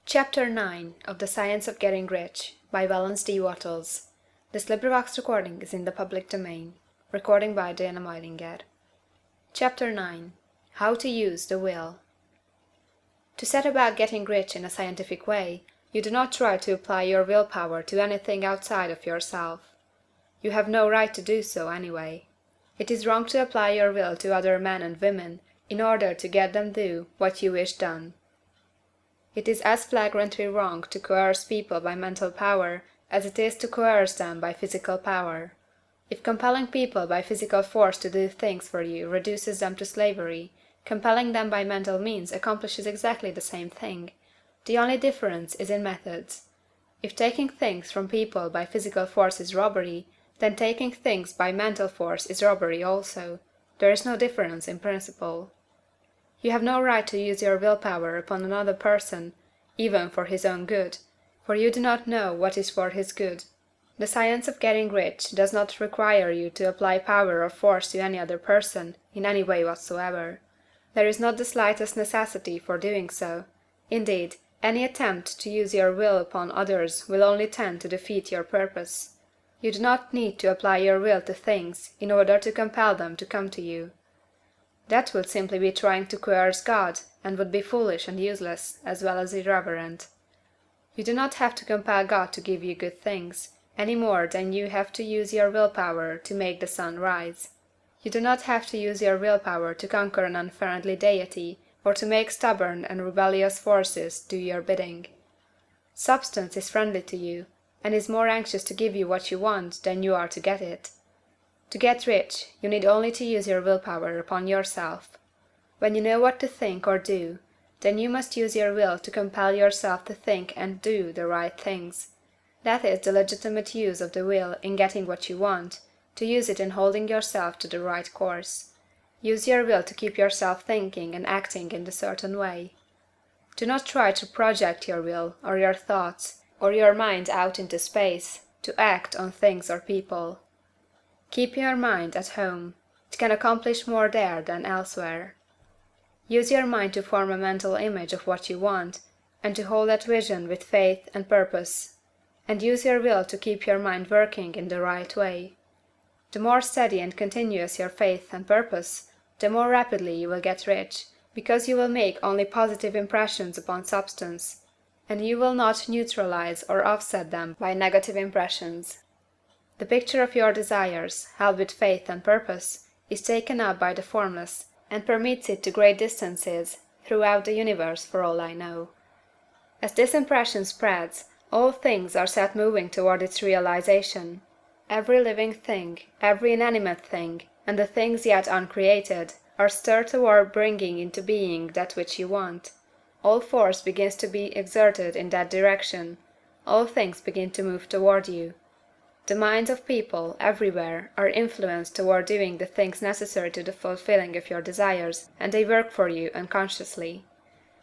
Chapter 9 of the Science of Getting Rich by Wallace D. Wattles. This recording is in the public domain. Recording by Majlinger. Chapter 9 How to Use the Will. To set about getting rich in a scientific way, you do not try to apply your willpower to anything outside of yourself. You have no right to do so, anyway. It is wrong to apply your will to other men and women in order to get them do what you wish done. It is as flagrantly wrong to coerce people by mental power as it is to coerce them by physical power. If compelling people by physical force to do things for you reduces them to slavery, compelling them by mental means accomplishes exactly the same thing. The only difference is in methods. If taking things from people by physical force is robbery, then taking things by mental force is robbery also. There is no difference in principle. You have no right to use your willpower upon another person, even for his own good, for you do not know what is for his good. The science of getting rich does not require you to apply power or force to any other person, in any way whatsoever. There is not the slightest necessity for doing so. Indeed, any attempt to use your will upon others will only tend to defeat your purpose. You do not need to apply your will to things in order to compel them to come to you. That would simply be trying to coerce God, and would be foolish and useless, as well as irreverent. You do not have to compel God to give you good things, any more than you have to use your willpower to make the sun rise. You do not have to use your willpower to conquer an unfriendly deity, or to make stubborn and rebellious forces do your bidding. Substance is friendly to you, and is more anxious to give you what you want than you are to get it. To get rich, you need only to use your willpower upon yourself. When you know what to think or do, then you must use your will to compel yourself to think and do the right things. That is the legitimate use of the will in getting what you want, to use it in holding yourself to the right course. Use your will to keep yourself thinking and acting in a certain way. Do not try to project your will, or your thoughts, or your mind out into space, to act on things or people. Keep your mind at home. It can accomplish more there than elsewhere. Use your mind to form a mental image of what you want, and to hold that vision with faith and purpose. And use your will to keep your mind working in the right way. The more steady and continuous your faith and purpose, the more rapidly you will get rich, because you will make only positive impressions upon substance, and you will not neutralize or offset them by negative impressions. The picture of your desires, held with faith and purpose, is taken up by the formless, and permits it to great distances throughout the universe for all I know. As this impression spreads, all things are set moving toward its realization. Every living thing, every inanimate thing, and the things yet uncreated, are stirred toward bringing into being that which you want. All force begins to be exerted in that direction. All things begin to move toward you. The minds of people, everywhere, are influenced toward doing the things necessary to the fulfilling of your desires, and they work for you unconsciously.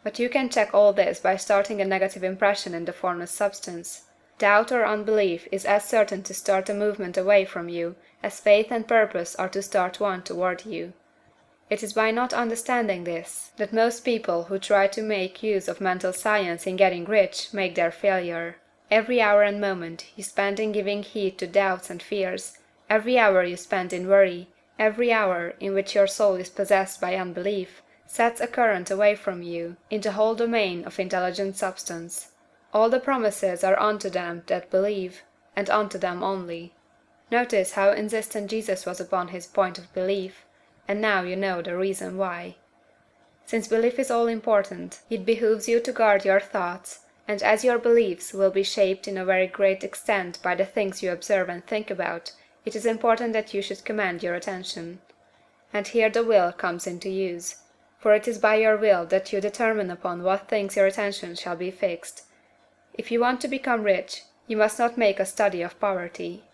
But you can check all this by starting a negative impression in the formless substance. Doubt or unbelief is as certain to start a movement away from you as faith and purpose are to start one toward you. It is by not understanding this that most people who try to make use of mental science in getting rich make their failure. Every hour and moment you spend in giving heed to doubts and fears, every hour you spend in worry, every hour in which your soul is possessed by unbelief, sets a current away from you in the whole domain of intelligent substance. All the promises are unto them that believe, and unto them only. Notice how insistent Jesus was upon his point of belief, and now you know the reason why. Since belief is all important, it behooves you to guard your thoughts, and as your beliefs will be shaped in a very great extent by the things you observe and think about, it is important that you should command your attention. And here the will comes into use, for it is by your will that you determine upon what things your attention shall be fixed. If you want to become rich, you must not make a study of poverty.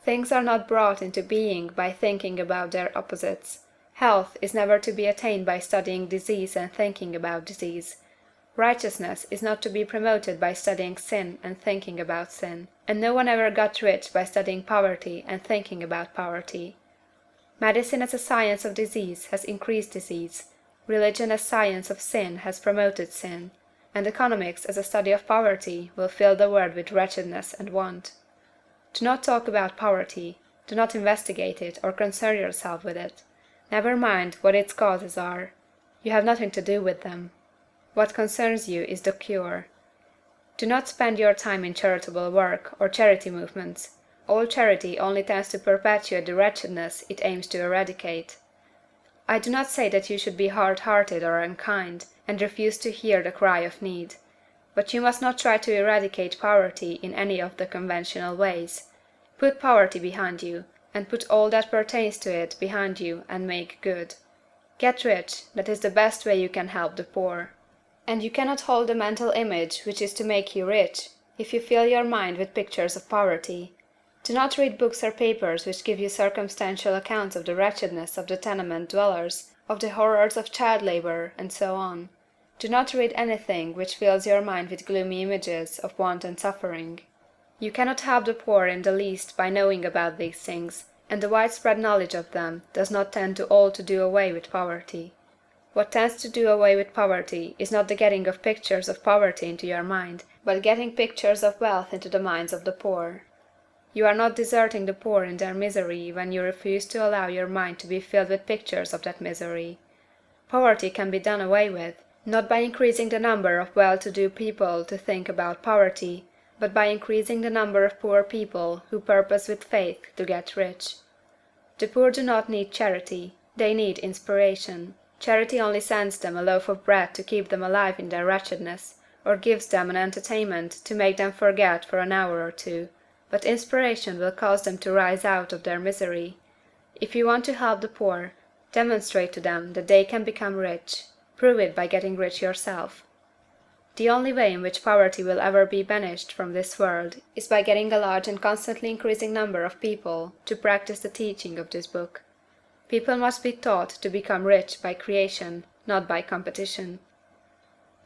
Things are not brought into being by thinking about their opposites. Health is never to be attained by studying disease and thinking about disease. Righteousness is not to be promoted by studying sin and thinking about sin, and no one ever got rich by studying poverty and thinking about poverty. Medicine as a science of disease has increased disease. Religion as science of sin has promoted sin. and economics as a study of poverty will fill the world with wretchedness and want. Do not talk about poverty, do not investigate it or concern yourself with it. Never mind what its causes are. You have nothing to do with them. What concerns you is the cure. Do not spend your time in charitable work or charity movements. All charity only tends to perpetuate the wretchedness it aims to eradicate. I do not say that you should be hard-hearted or unkind, and refuse to hear the cry of need. But you must not try to eradicate poverty in any of the conventional ways. Put poverty behind you, and put all that pertains to it behind you, and make good. Get rich, that is the best way you can help the poor. And you cannot hold the mental image which is to make you rich, if you fill your mind with pictures of poverty. Do not read books or papers which give you circumstantial accounts of the wretchedness of the tenement dwellers, of the horrors of child labor, and so on. Do not read anything which fills your mind with gloomy images of want and suffering. You cannot help the poor in the least by knowing about these things, and the widespread knowledge of them does not tend to do away with poverty. What tends to do away with poverty is not the getting of pictures of poverty into your mind, but getting pictures of wealth into the minds of the poor. You are not deserting the poor in their misery when you refuse to allow your mind to be filled with pictures of that misery. Poverty can be done away with, not by increasing the number of well-to-do people to think about poverty, but by increasing the number of poor people who purpose with faith to get rich. The poor do not need charity, they need inspiration. Charity only sends them a loaf of bread to keep them alive in their wretchedness, or gives them an entertainment to make them forget for an hour or two, but inspiration will cause them to rise out of their misery. If you want to help the poor, demonstrate to them that they can become rich. Prove it by getting rich yourself. The only way in which poverty will ever be banished from this world is by getting a large and constantly increasing number of people to practice the teaching of this book. People must be taught to become rich by creation, not by competition.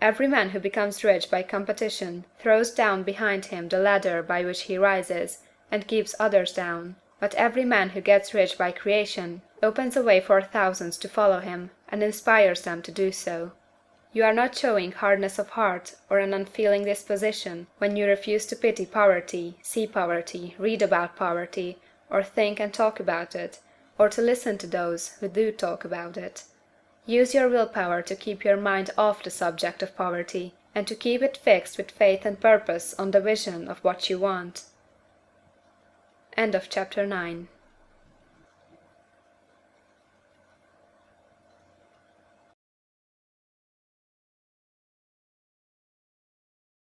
Every man who becomes rich by competition throws down behind him the ladder by which he rises, and keeps others down. But every man who gets rich by creation opens a way for thousands to follow him, and inspires them to do so. You are not showing hardness of heart or an unfeeling disposition when you refuse to pity poverty, see poverty, read about poverty, or think and talk about it, or to listen to those who do talk about it. Use your willpower to keep your mind off the subject of poverty, and to keep it fixed with faith and purpose on the vision of what you want. End of chapter 9.